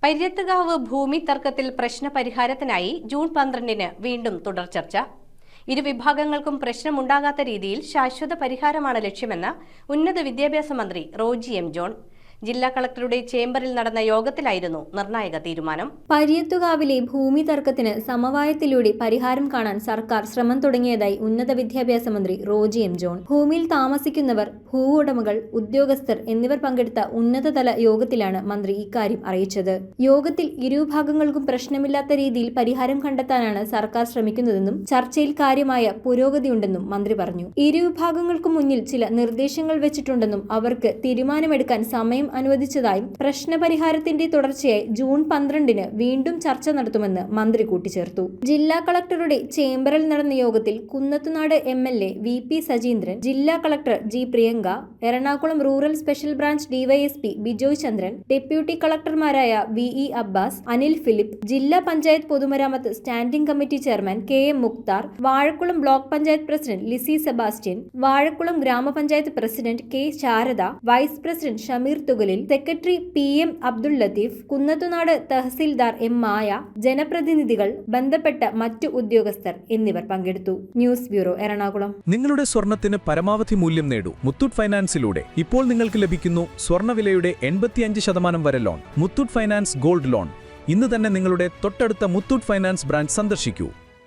പര്യത്തുകാവ് ഭൂമി തർക്കത്തിൽ പ്രശ്നപരിഹാരത്തിനായി ജൂൺ 12-ന് വീണ്ടും തുടർചർച്ച. ഇരുവിഭാഗങ്ങൾക്കും പ്രശ്നമുണ്ടാകാത്ത രീതിയിൽ ശാശ്വത പരിഹാരമാണ് ലക്ഷ്യമെന്ന് ഉന്നത വിദ്യാഭ്യാസ മന്ത്രി റോജി എം ജോൺ ജില്ലാ കളക്ടറുടെ ചേംബറിൽ നടന്ന യോഗത്തിലായിരുന്നു നിർണായക തീരുമാനം. പര്യത്തുകാവിലെ ഭൂമി തർക്കത്തിന് സമവായത്തിലൂടെ പരിഹാരം കാണാൻ സർക്കാർ ശ്രമം തുടങ്ങിയതായി ഉന്നത വിദ്യാഭ്യാസ മന്ത്രി റോജി എം ജോൺ. ഭൂമിയിൽ താമസിക്കുന്നവർ, ഭൂവുടമകൾ, ഉദ്യോഗസ്ഥർ എന്നിവർ പങ്കെടുത്ത ഉന്നതതല യോഗത്തിലാണ് മന്ത്രി ഇക്കാര്യം അറിയിച്ചത്. യോഗത്തിൽ ഇരുവിഭാഗങ്ങൾക്കും പ്രശ്നമില്ലാത്ത രീതിയിൽ പരിഹാരം കണ്ടെത്താനാണ് സർക്കാർ ശ്രമിക്കുന്നതെന്നും ചർച്ചയിൽ കാര്യമായ പുരോഗതിയുണ്ടെന്നും മന്ത്രി പറഞ്ഞു. ഇരുവിഭാഗങ്ങൾക്കും മുന്നിൽ ചില നിർദ്ദേശങ്ങൾ വെച്ചിട്ടുണ്ടെന്നും അവർക്ക് തീരുമാനമെടുക്കാൻ സമയം അനുവദിച്ചതായും പ്രശ്നപരിഹാരത്തിന്റെ തുടർച്ചയായി ജൂൺ 12-ന് വീണ്ടും ചർച്ച നടത്തുമെന്ന് മന്ത്രി കൂട്ടിച്ചേർത്തു. ജില്ലാ കളക്ടറുടെ ചേംബറിൽ നടന്ന യോഗത്തിൽ കുന്നത്തുനാട് MLA VP സജീന്ദ്രൻ, ജില്ലാ collector G Priyanka, Ernakulam rural special branch DYSP Bijoy Chandran, deputy കളക്ടർമാരായ VE അബ്ബാസ്, അനിൽ ഫിലിപ്പ്, ജില്ലാ പഞ്ചായത്ത് പൊതുമരാമത്ത് standing committee chairman KM Mukthar, Vazhakulam block panchayat president Lizy Sebastian, Vazhakulam ഗ്രാമപഞ്ചായത്ത് president K Sarada, vice president Shameer Thukalil, secretary PM Abdul Latheef, Kunnathunad തഹസിൽദാർ M മായ, ജനപ്രതിനിധികൾ, ബന്ധപ്പെട്ട മറ്റു ഉദ്യോഗസ്ഥർ എന്നിവർ പങ്കെടുത്തു. News bureau, Ernakulam. നിങ്ങളുടെ സ്വർണത്തിന് പരമാവധി മൂല്യം നേടൂ മുത്തൂറ്റ് ഫൈനാൻസിലൂടെ. ഇപ്പോൾ നിങ്ങൾക്ക് ലഭിക്കുന്നു സ്വർണ്ണവിലയുടെ 85% വരെ loan. Muthoot finance gold loan. ഇന്ന് തന്നെ നിങ്ങളുടെ തൊട്ടടുത്ത മുത്തൂറ്റ് ഫൈനാൻസ് ബ്രാഞ്ച് സന്ദർശിക്കൂ.